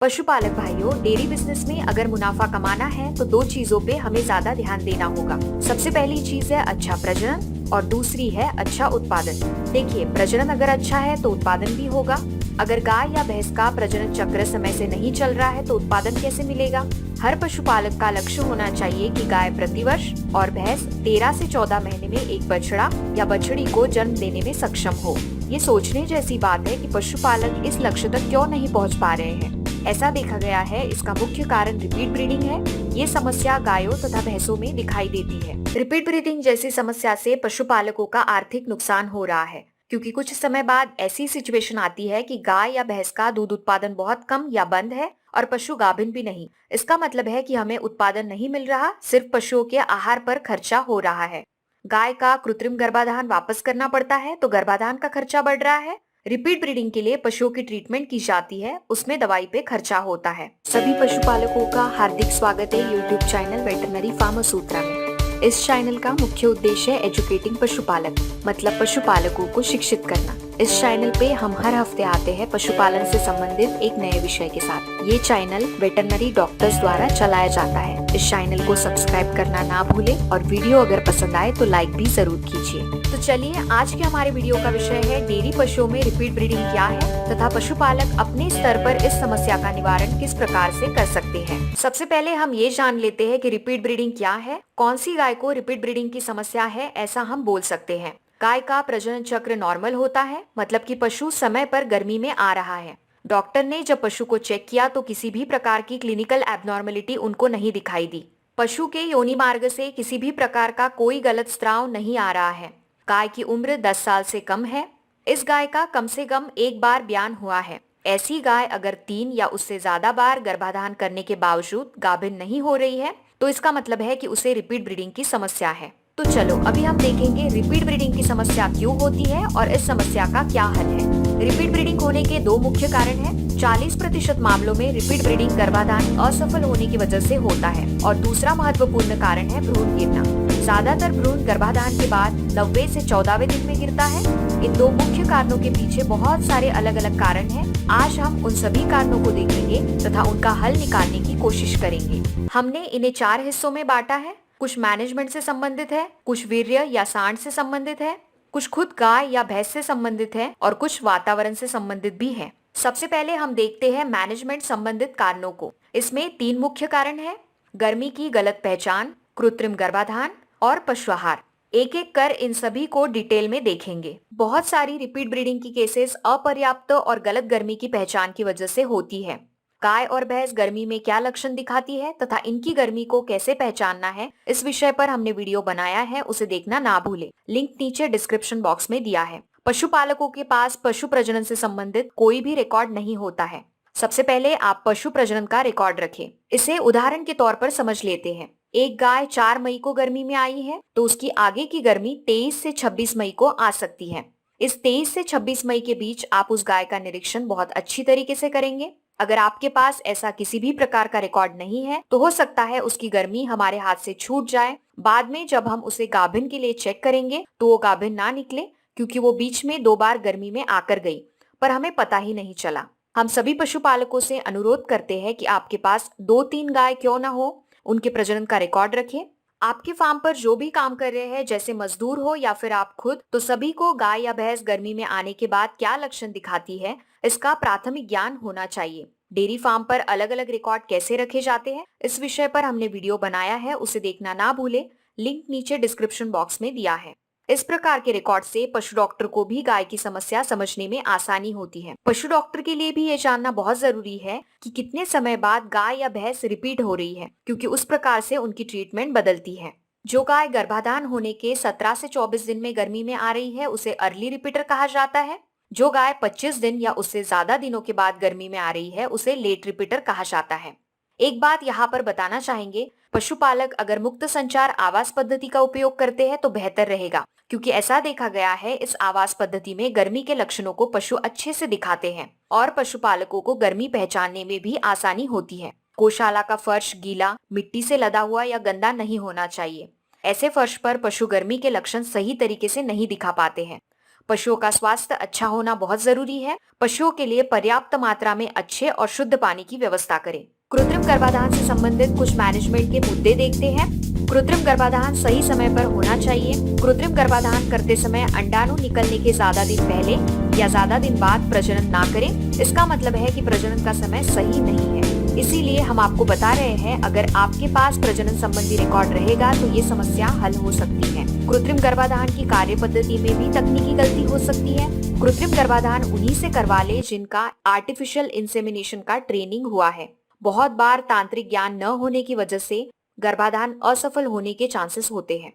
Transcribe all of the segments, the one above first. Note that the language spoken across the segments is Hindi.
पशुपालक भाइयों, डेयरी बिजनेस में अगर मुनाफा कमाना है तो दो चीजों पे हमें ज्यादा ध्यान देना होगा। सबसे पहली चीज है अच्छा प्रजनन और दूसरी है अच्छा उत्पादन। देखिए, प्रजनन अगर अच्छा है तो उत्पादन भी होगा। अगर गाय या भैंस का प्रजनन चक्र समय से नहीं चल रहा है तो उत्पादन कैसे मिलेगा? हर पशुपालक का लक्ष्य होना चाहिए कि गाय प्रतिवर्ष और भैंस 13 से 14 महीने में एक बछड़ा या बछड़ी को जन्म देने में सक्षम हो। ये सोचने जैसी बात है कि पशुपालक इस लक्ष्य तक क्यों नहीं पहुंच पा रहे हैं। ऐसा देखा गया है, इसका मुख्य कारण रिपीट ब्रीडिंग है। ये समस्या गायों तथा भैंसों में दिखाई देती है। रिपीट ब्रीडिंग जैसी समस्या से पशुपालकों का आर्थिक नुकसान हो रहा है, क्योंकि कुछ समय बाद ऐसी सिचुएशन आती है कि गाय या भैंस का दूध उत्पादन बहुत कम या बंद है और पशु गाभिन भी नहीं। इसका मतलब है कि हमें उत्पादन नहीं मिल रहा, सिर्फ पशुओं के आहार पर खर्चा हो रहा है। गाय का कृत्रिम गर्भाधान वापस करना पड़ता है तो गर्भाधान का खर्चा बढ़ रहा है। रिपीट ब्रीडिंग के लिए पशुओं की ट्रीटमेंट की जाती है, उसमें दवाई पे खर्चा होता है। सभी पशुपालकों का हार्दिक स्वागत है यूट्यूब चैनल वेटरनरी फार्मर सूत्रा में। इस चैनल का मुख्य उद्देश्य है एजुकेटिंग पशुपालक, मतलब पशुपालकों को शिक्षित करना। इस चैनल पे हम हर हफ्ते आते हैं पशुपालन से संबंधित एक नए विषय के साथ। ये चैनल वेटरनरी डॉक्टर्स द्वारा चलाया जाता है। इस चैनल को सब्सक्राइब करना ना भूलें और वीडियो अगर पसंद आए तो लाइक भी जरूर कीजिए। तो चलिए, आज के हमारे वीडियो का विषय है डेयरी पशुओं में रिपीट ब्रीडिंग क्या है तथा पशुपालक अपने स्तर पर इस समस्या का निवारण किस प्रकार से कर सकते हैं। सबसे पहले हम ये जान लेते हैं कि रिपीट ब्रीडिंग क्या है। कौन सी गाय को रिपीट ब्रीडिंग की समस्या है, ऐसा हम बोल सकते हैं। गाय का प्रजनन चक्र नॉर्मल होता है, मतलब कि पशु समय पर गर्मी में आ रहा है। डॉक्टर ने जब पशु को चेक किया तो किसी भी प्रकार की क्लिनिकल एबनॉर्मेलिटी उनको नहीं दिखाई दी। पशु के योनि मार्ग से किसी भी प्रकार का कोई गलत स्राव नहीं आ रहा है। गाय की उम्र 10 साल से कम है। इस गाय का कम से कम एक बार ब्यान हुआ है। ऐसी गाय अगर 3 या उससे ज्यादा बार गर्भाधान करने के बावजूद गाभिन नहीं हो रही है तो इसका मतलब है कि उसे रिपीट ब्रीडिंग की समस्या है। तो चलो अभी हम देखेंगे रिपीट ब्रीडिंग की समस्या क्यों होती है और इस समस्या का क्या हल है। रिपीट ब्रीडिंग होने के दो मुख्य कारण हैं। 40% मामलों में रिपीट ब्रीडिंग गर्भाधान असफल होने की वजह से होता है और दूसरा महत्वपूर्ण कारण है भ्रूण गिरना। ज्यादातर भ्रूण गर्भाधान के बाद 90 से 14वें दिन में गिरता है। इन दो मुख्य कारणों के पीछे बहुत सारे अलग अलग कारण हैं। आज हम उन सभी कारणों को देखेंगे तथा उनका हल निकालने की कोशिश करेंगे। हमने इन्हें 4 हिस्सों में बांटा है। कुछ मैनेजमेंट से संबंधित है, कुछ वीर्य या सांड से संबंधित है, कुछ खुद गाय या भैंस से संबंधित है और कुछ वातावरण से संबंधित भी है। सबसे पहले हम देखते हैं मैनेजमेंट संबंधित कारणों को। इसमें 3 मुख्य कारण हैं: गर्मी की गलत पहचान, कृत्रिम गर्भाधान और पशु आहार। एक एक कर इन सभी को डिटेल में देखेंगे। बहुत सारी रिपीट ब्रीडिंग की केसेस अपर्याप्त और गलत गर्मी की पहचान की वजह से होती है। गाय और भैंस गर्मी में क्या लक्षण दिखाती है तथा इनकी गर्मी को कैसे पहचानना है, इस विषय पर हमने वीडियो बनाया है, उसे देखना ना भूले। लिंक नीचे डिस्क्रिप्शन बॉक्स में दिया है। पशुपालकों के पास पशु प्रजनन से संबंधित कोई भी रिकॉर्ड नहीं होता है। सबसे पहले आप पशु प्रजनन का रिकॉर्ड रखें। इसे उदाहरण के तौर पर समझ लेते हैं। एक गाय 4 मई को गर्मी में आई है तो उसकी आगे की गर्मी 23 से 26 मई को आ सकती है। इस 23 से 26 मई के बीच आप उस गाय का निरीक्षण बहुत अच्छी तरीके से करेंगे। अगर आपके पास ऐसा किसी भी प्रकार का रिकॉर्ड नहीं है तो हो सकता है उसकी गर्मी हमारे हाथ से छूट जाए। बाद में जब हम उसे गाभिन के लिए चेक करेंगे तो वो गाभिन ना निकले, क्योंकि वो बीच में 2 बार गर्मी में आकर गई पर हमें पता ही नहीं चला। हम सभी पशुपालकों से अनुरोध करते हैं कि आपके पास 2-3 गाय क्यों ना हो, उनके प्रजनन का रिकॉर्ड रखें। आपके फार्म पर जो भी काम कर रहे हैं, जैसे मजदूर हो या फिर आप खुद, तो सभी को गाय या भैंस गर्मी में आने के बाद क्या लक्षण दिखाती है, इसका प्राथमिक ज्ञान होना चाहिए। डेयरी फार्म पर अलग अलग रिकॉर्ड कैसे रखे जाते हैं, इस विषय पर हमने वीडियो बनाया है, उसे देखना ना भूले। लिंक नीचे डिस्क्रिप्शन बॉक्स में दिया है। इस प्रकार के रिकॉर्ड से पशु डॉक्टर को भी गाय की समस्या समझने में आसानी होती है। पशु डॉक्टर के लिए भी ये जानना बहुत जरूरी है कि कितने समय बाद गाय या भैंस रिपीट हो रही है, क्योंकि उस प्रकार से उनकी ट्रीटमेंट बदलती है। जो गाय गर्भाधान होने के 17 से 24 दिन में गर्मी में आ रही है उसे अर्ली रिपीटर कहा जाता है। जो गाय 25 दिन या उससे ज्यादा दिनों के बाद गर्मी में आ रही है उसे लेट रिपीटर कहा जाता है। एक बात यहाँ पर बताना चाहेंगे, पशुपालक अगर मुक्त संचार आवास पद्धति का उपयोग करते हैं तो बेहतर रहेगा, क्योंकि ऐसा देखा गया है इस आवास पद्धति में गर्मी के लक्षणों को पशु अच्छे से दिखाते हैं और पशुपालकों को गर्मी पहचानने में भी आसानी होती है। गौशाला का फर्श गीला, मिट्टी से लदा हुआ या गंदा नहीं होना चाहिए। ऐसे फर्श पर पशु गर्मी के लक्षण सही तरीके से नहीं दिखा पाते हैं। पशुओं का स्वास्थ्य अच्छा होना बहुत जरूरी है। पशुओं के लिए पर्याप्त मात्रा में अच्छे और शुद्ध पानी की व्यवस्था करें। कृत्रिम गर्भाधान से संबंधित कुछ मैनेजमेंट के मुद्दे देखते हैं। कृत्रिम गर्भाधान सही समय पर होना चाहिए। कृत्रिम गर्भाधान करते समय अंडाणु निकलने के ज्यादा दिन पहले या ज्यादा दिन बाद प्रजनन ना करें। इसका मतलब है कि प्रजनन का समय सही नहीं है। इसीलिए हम आपको बता रहे हैं, अगर आपके पास प्रजनन संबंधी रिकॉर्ड रहेगा तो ये समस्या हल हो सकती है। कृत्रिम गर्भाधान की कार्य पद्धति में भी तकनीकी गलती हो सकती है। कृत्रिम गर्भाधान उन्हीं से करवा ले जिनका आर्टिफिशियल इंसेमिनेशन का ट्रेनिंग हुआ है। बहुत बार तांत्रिक ज्ञान न होने की वजह से गर्भाधान असफल होने के चांसेस होते हैं।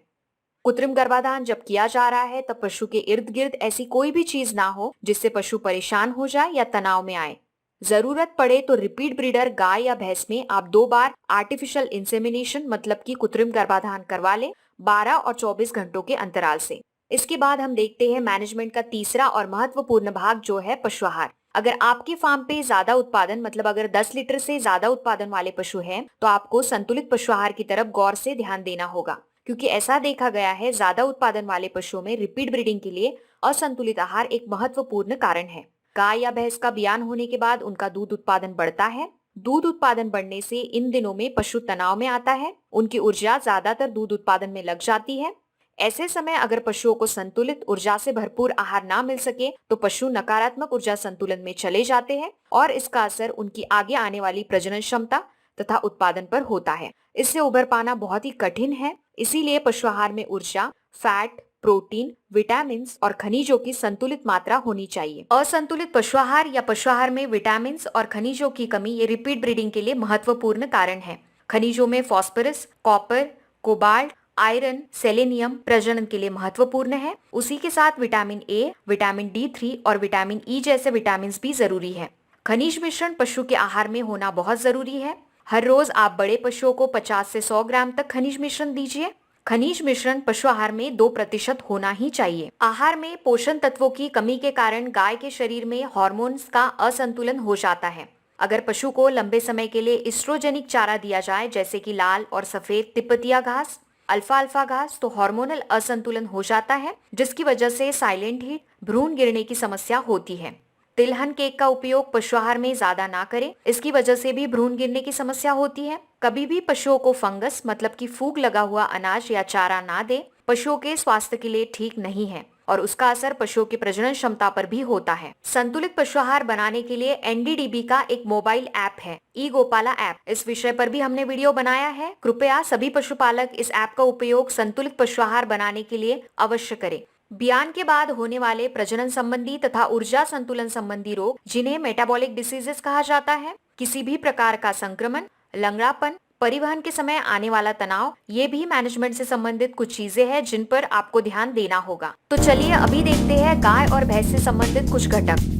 कृत्रिम गर्भाधान जब किया जा रहा है तब पशु के इर्द गिर्द ऐसी कोई भी चीज ना हो जिससे पशु परेशान हो जाए या तनाव में आए। जरूरत पड़े तो रिपीट ब्रीडर गाय या भैंस में आप 2 बार आर्टिफिशियल इंसेमिनेशन मतलब कि कृत्रिम गर्भाधान करवा लें 12 और 24 घंटों के अंतराल से। इसके बाद हम देखते हैं मैनेजमेंट का तीसरा और महत्वपूर्ण भाग जो है पशु आहार। अगर आपके फार्म पे ज्यादा उत्पादन मतलब अगर 10 लीटर से ज्यादा उत्पादन वाले पशु हैं तो आपको संतुलित पशु आहार की तरफ गौर से ध्यान देना होगा, क्योंकि ऐसा देखा गया है ज्यादा उत्पादन वाले पशुओं में रिपीट ब्रीडिंग के लिए असंतुलित आहार एक महत्वपूर्ण कारण है। गाय या भैंस का बियान होने के बाद उनका दूध उत्पादन बढ़ता है। दूध उत्पादन बढ़ने से इन दिनों में पशु तनाव में आता है। उनकी ऊर्जा ज्यादातर दूध उत्पादन में लग जाती है। ऐसे समय अगर पशुओं को संतुलित ऊर्जा से भरपूर आहार ना मिल सके तो पशु नकारात्मक ऊर्जा संतुलन में चले जाते हैं और इसका असर उनकी आगे आने वाली प्रजनन क्षमता तथा उत्पादन पर होता है। इससे उबर पाना बहुत ही कठिन है। इसीलिए पशु आहार में ऊर्जा, फैट, प्रोटीन, विटामिन और खनिजों की संतुलित मात्रा होनी चाहिए। असंतुलित पशु आहार या पशु आहार में विटामिन और खनिजों की कमी ये रिपीट ब्रीडिंग के लिए महत्वपूर्ण कारण है। खनिजों में phosphorus, copper, cobalt, iron, selenium प्रजनन के लिए महत्वपूर्ण है। उसी के साथ विटामिन ए, विटामिन D3 और विटामिन ई जैसे विटामिन भी जरूरी है। खनिज मिश्रण पशु के आहार में होना बहुत जरूरी है। हर रोज आप बड़े पशुओं को 50 से 100 ग्राम तक खनिज मिश्रण दीजिए। खनिज मिश्रण पशु आहार में 2% होना ही चाहिए। आहार में पोषण तत्वों की कमी के कारण गाय के शरीर में हार्मोन्स का असंतुलन हो जाता है। अगर पशु को लंबे समय के लिए एस्ट्रोजेनिक चारा दिया जाए जैसे कि लाल और सफेद तिब्बतिया घास, अल्फा अल्फा घास, तो हार्मोनल असंतुलन हो जाता है जिसकी वजह से साइलेंट हीट, भ्रूण गिरने की समस्या होती है। तिलहन केक का उपयोग पशु आहार में ज्यादा ना करें, इसकी वजह से भी भ्रूण गिरने की समस्या होती है। कभी भी पशुओं को फंगस मतलब कि फूग लगा हुआ अनाज या चारा ना दे। पशुओं के स्वास्थ्य के लिए ठीक नहीं है और उसका असर पशुओं की प्रजनन क्षमता पर भी होता है। संतुलित पशु आहार बनाने के लिए NDDB का एक मोबाइल ऐप है, ई गोपाला ऐप। इस विषय पर भी हमने वीडियो बनाया है। कृपया सभी पशुपालक इस ऐप का उपयोग संतुलित पशु आहार बनाने के लिए अवश्य करें। बियान के बाद होने वाले प्रजनन संबंधी तथा ऊर्जा संतुलन संबंधी रोग जिन्हें मेटाबॉलिक डिसीजेस कहा जाता है, किसी भी प्रकार का संक्रमण, लंगड़ापन, परिवहन के समय आने वाला तनाव, ये भी मैनेजमेंट से संबंधित कुछ चीजें हैं जिन पर आपको ध्यान देना होगा। तो चलिए अभी देखते हैं गाय और भैंस से संबंधित कुछ घटक।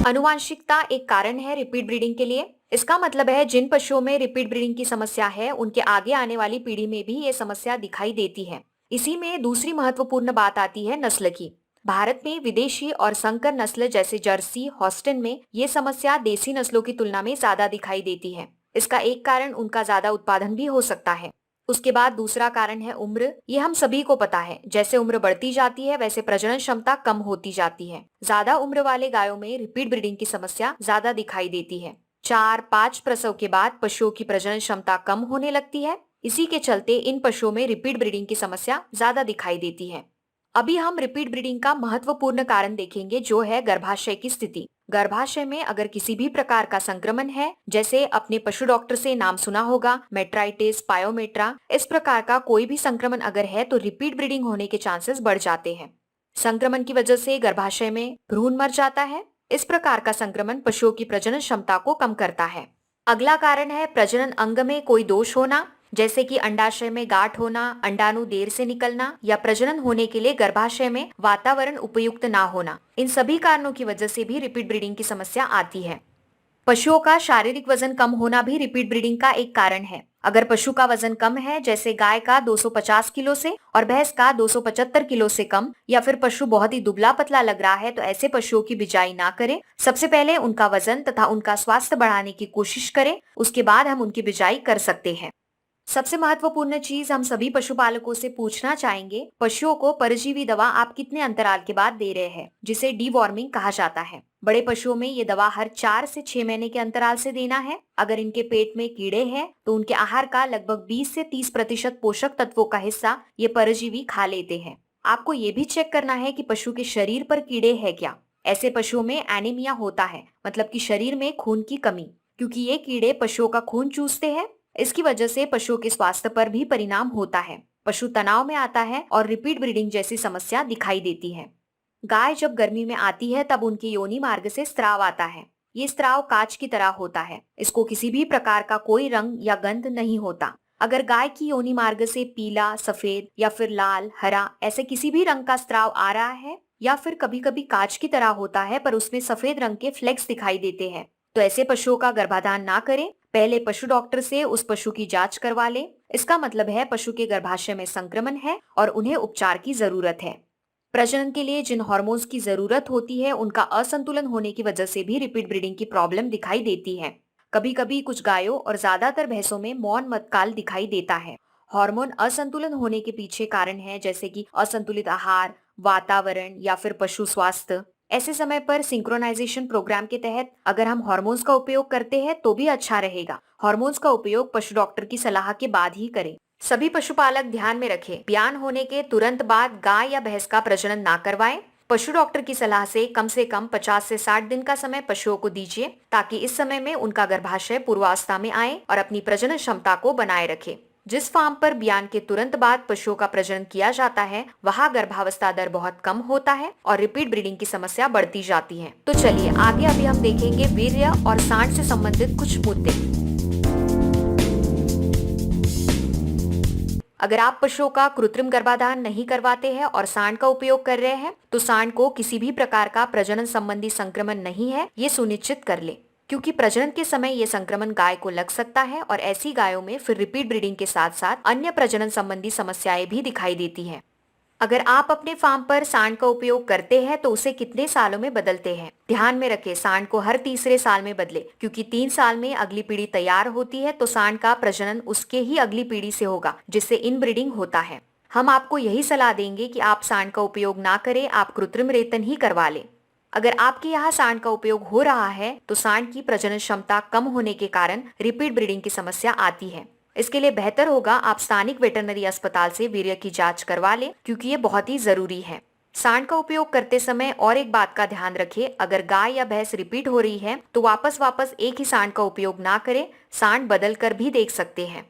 अनुवांशिकता एक कारण है रिपीट ब्रीडिंग के लिए। इसका मतलब है जिन पशुओं में रिपीट ब्रीडिंग की समस्या है उनके आगे आने वाली पीढ़ी में भी ये समस्या दिखाई देती है। इसी में दूसरी महत्वपूर्ण बात आती है नस्ल की। भारत में विदेशी और संकर नस्ल जैसे जर्सी, हॉस्टन में ये समस्या देसी नस्लों की तुलना में ज्यादा दिखाई देती है। इसका एक कारण उनका ज्यादा उत्पादन भी हो सकता है। उसके बाद दूसरा कारण है उम्र। ये हम सभी को पता है, जैसे उम्र बढ़ती जाती है वैसे प्रजनन क्षमता कम होती जाती है। ज्यादा उम्र वाले गायों में रिपीट ब्रीडिंग की समस्या ज्यादा दिखाई देती है। 4-5 प्रसव के बाद पशुओं की प्रजनन क्षमता कम होने लगती है। इसी के चलते इन पशुओं में रिपीट ब्रीडिंग की समस्या ज्यादा दिखाई देती है। अभी हम रिपीट ब्रीडिंग का महत्वपूर्ण कारण देखेंगे जो है गर्भाशय की स्थिति। गर्भाशय में अगर किसी भी प्रकार का संक्रमण है, जैसे अपने पशु डॉक्टर से नाम सुना होगा, मेट्राइटिस, पायोमेट्रा, इस प्रकार का कोई भी संक्रमण अगर है तो रिपीट ब्रीडिंग होने के चांसेस बढ़ जाते हैं। संक्रमण की वजह से गर्भाशय में भ्रूण मर जाता है। इस प्रकार का संक्रमण पशुओं की प्रजनन क्षमता को कम करता है। अगला कारण है प्रजनन अंग में कोई दोष होना, जैसे कि अंडाशय में गांठ होना, अंडाणु देर से निकलना या प्रजनन होने के लिए गर्भाशय में वातावरण उपयुक्त ना होना। इन सभी कारणों की वजह से भी रिपीट ब्रीडिंग की समस्या आती है। पशुओं का शारीरिक वजन कम होना भी रिपीट ब्रीडिंग का एक कारण है। अगर पशु का वजन कम है, जैसे गाय का 250 किलो से और भैंस का 275 किलो से कम, या फिर पशु बहुत ही दुबला पतला लग रहा है, तो ऐसे पशुओं की बिजाई ना करें। सबसे पहले उनका वजन तथा उनका स्वास्थ्य बढ़ाने की कोशिश करें, उसके बाद हम उनकी बिजाई कर सकते हैं। सबसे महत्वपूर्ण चीज हम सभी पशुपालकों से पूछना चाहेंगे, पशुओं को परजीवी दवा आप कितने अंतराल के बाद दे रहे हैं, जिसे डीवॉर्मिंग कहा जाता है। बड़े पशुओं में ये दवा हर 4 से 6 महीने के अंतराल से देना है। अगर इनके पेट में कीड़े हैं तो उनके आहार का लगभग 20 से 30% पोषक तत्वों का हिस्सा ये परजीवी खा लेते हैं। आपको ये भी चेक करना है कि पशु के शरीर पर कीड़े हैं क्या। ऐसे पशुओं में एनीमिया होता है, मतलब कि शरीर में खून की कमी, क्योंकि ये कीड़े पशुओं का खून चूसते हैं। इसकी वजह से पशुओं के स्वास्थ्य पर भी परिणाम होता है। पशु तनाव में आता है और रिपीट ब्रीडिंग जैसी समस्या दिखाई देती है। गाय जब गर्मी में आती है तब उनके योनि मार्ग से स्राव आता है। ये स्राव कांच की तरह होता है। इसको किसी भी प्रकार का कोई रंग या गंध नहीं होता। अगर गाय की योनि मार्ग से पीला, सफेद या फिर लाल, हरा ऐसे किसी भी रंग का स्राव आ रहा है, या फिर कभी कभी कांच की तरह होता है पर उसमें सफेद रंग के फ्लेक्स दिखाई देते हैं, तो ऐसे पशुओं का गर्भाधान ना करें। पहले पशु डॉक्टर से उस पशु की जांच करवा लें। इसका मतलब है पशु के गर्भाशय में संक्रमण है और उन्हें उपचार की जरूरत है। प्रजनन के लिए जिन हार्मोन्स की जरूरत होती है उनका असंतुलन होने की वजह से भी रिपीट ब्रीडिंग की प्रॉब्लम दिखाई देती है। कभी कभी कुछ गायों और ज्यादातर भैंसों में मौन मतकाल दिखाई देता है। हार्मोन असंतुलन होने के पीछे कारण है, जैसे कि असंतुलित आहार, वातावरण या फिर पशु स्वास्थ्य। ऐसे समय पर सिंक्रोनाइजेशन प्रोग्राम के तहत अगर हम हार्मोन्स का उपयोग करते हैं तो भी अच्छा रहेगा। हार्मोन्स का उपयोग पशु डॉक्टर की सलाह के बाद ही करें। सभी पशुपालक ध्यान में रखें, ब्यान होने के तुरंत बाद गाय या भैंस का प्रजनन ना करवाएं। पशु डॉक्टर की सलाह से कम 50 से 60 दिन का समय पशुओं को दीजिए, ताकि इस समय में उनका गर्भाशय पूर्वावस्था में आए और अपनी प्रजनन क्षमता को बनाए रखे। जिस फार्म पर ब्यान के तुरंत बाद पशुओं का प्रजनन किया जाता है वहाँ गर्भावस्था दर बहुत कम होता है और रिपीट ब्रीडिंग की समस्या बढ़ती जाती है। तो चलिए आगे अभी हम देखेंगे वीर्य और सांड से संबंधित कुछ मुद्दे। अगर आप पशुओं का कृत्रिम गर्भाधान नहीं करवाते हैं और सांड का उपयोग कर रहे हैं तो सांड को किसी भी प्रकार का प्रजनन संबंधी संक्रमण नहीं है, ये सुनिश्चित कर ले, क्योंकि प्रजनन के समय ये संक्रमण गाय को लग सकता है और ऐसी गायों में फिर रिपीट ब्रीडिंग के साथ साथ अन्य प्रजनन संबंधी समस्याएं भी दिखाई देती हैं। अगर आप अपने फार्म पर सांड का उपयोग करते हैं तो उसे कितने सालों में बदलते हैं? ध्यान में रखें, सांड को हर तीसरे साल में बदले, क्योंकि 3 साल में अगली पीढ़ी तैयार होती है तो सांड का प्रजनन उसके ही अगली पीढ़ी से होगा, जिससे इनब्रीडिंग होता है। हम आपको यही सलाह देंगे कि आप सांड का उपयोग ना करें, आप कृत्रिम रेतन ही करवा लें। अगर आपके यहाँ सांड का उपयोग हो रहा है तो सांड की प्रजनन क्षमता कम होने के कारण रिपीट ब्रीडिंग की समस्या आती है। इसके लिए बेहतर होगा आप स्थानिक वेटरनरी अस्पताल से वीर्य की जांच करवा लें, क्योंकि ये बहुत ही जरूरी है। सांड का उपयोग करते समय और एक बात का ध्यान रखें, अगर गाय या भैंस रिपीट हो रही है तो वापस एक ही सांड का उपयोग ना करें, सांड बदल कर भी देख सकते हैं।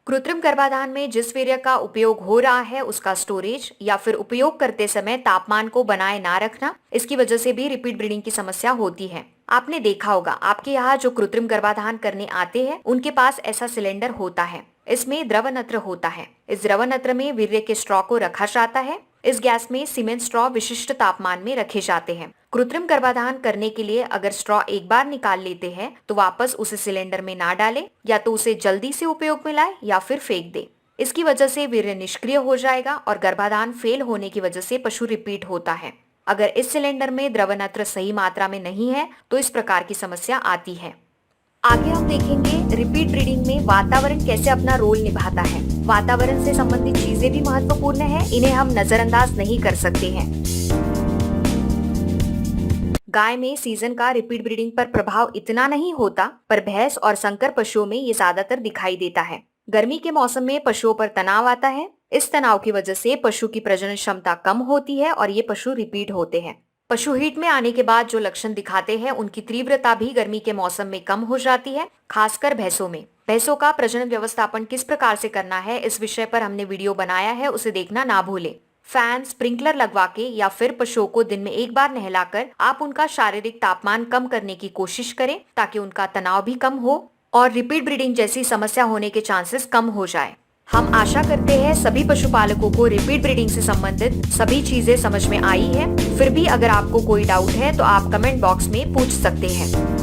कृत्रिम गर्भाधान में जिस वीर्य का उपयोग हो रहा है उसका स्टोरेज या फिर उपयोग करते समय तापमान को बनाए ना रखना, इसकी वजह से भी रिपीट ब्रीडिंग की समस्या होती है। आपने देखा होगा आपके यहाँ जो कृत्रिम गर्भाधान करने आते हैं उनके पास ऐसा सिलेंडर होता है, इसमें द्रवनत्र होता है। इस द्रवनत्र में वीर्य के स्ट्रॉ को रखा जाता है। इस गैस में सीमेंट स्ट्रॉ विशिष्ट तापमान में रखे जाते हैं। कृत्रिम गर्भाधान करने के लिए अगर स्ट्रॉ एक बार निकाल लेते हैं तो वापस उसे सिलेंडर में ना डालें, या तो उसे जल्दी से उपयोग में लाए या फिर फेंक दे। इसकी वजह से वीर्य निष्क्रिय हो जाएगा और गर्भाधान फेल होने की वजह से पशु रिपीट होता है। अगर इस सिलेंडर में द्रवनत्र सही मात्रा में नहीं है तो इस प्रकार की समस्या आती है। आगे हम देखेंगे रिपीट ब्रीडिंग में वातावरण कैसे अपना रोल निभाता है। वातावरण से संबंधित चीजें भी महत्वपूर्ण है, इन्हें हम नजरअंदाज नहीं कर सकते हैं। गाय में सीजन का रिपीट ब्रीडिंग पर प्रभाव इतना नहीं होता, पर भैंस और संकर पशुओं में ये ज्यादातर दिखाई देता है। गर्मी के मौसम में पशुओं पर तनाव आता है। इस तनाव की वजह से पशु की प्रजनन क्षमता कम होती है और ये पशु रिपीट होते हैं। पशु हीट में आने के बाद जो लक्षण दिखाते हैं उनकी तीव्रता भी गर्मी के मौसम में कम हो जाती है, खासकर भैंसों में। भैंसों का प्रजनन व्यवस्थापन किस प्रकार से करना है इस विषय पर हमने वीडियो बनाया है, उसे देखना ना भूलें। फैन, स्प्रिंकलर लगवा के या फिर पशुओं को दिन में एक बार नहलाकर आप उनका शारीरिक तापमान कम करने की कोशिश करें, ताकि उनका तनाव भी कम हो और रिपीट ब्रीडिंग जैसी समस्या होने के चांसेस कम हो जाए। हम आशा करते हैं सभी पशुपालकों को रिपीट ब्रीडिंग से संबंधित सभी चीजें समझ में आई है। फिर भी अगर आपको कोई डाउट है तो आप कमेंट बॉक्स में पूछ सकते हैं।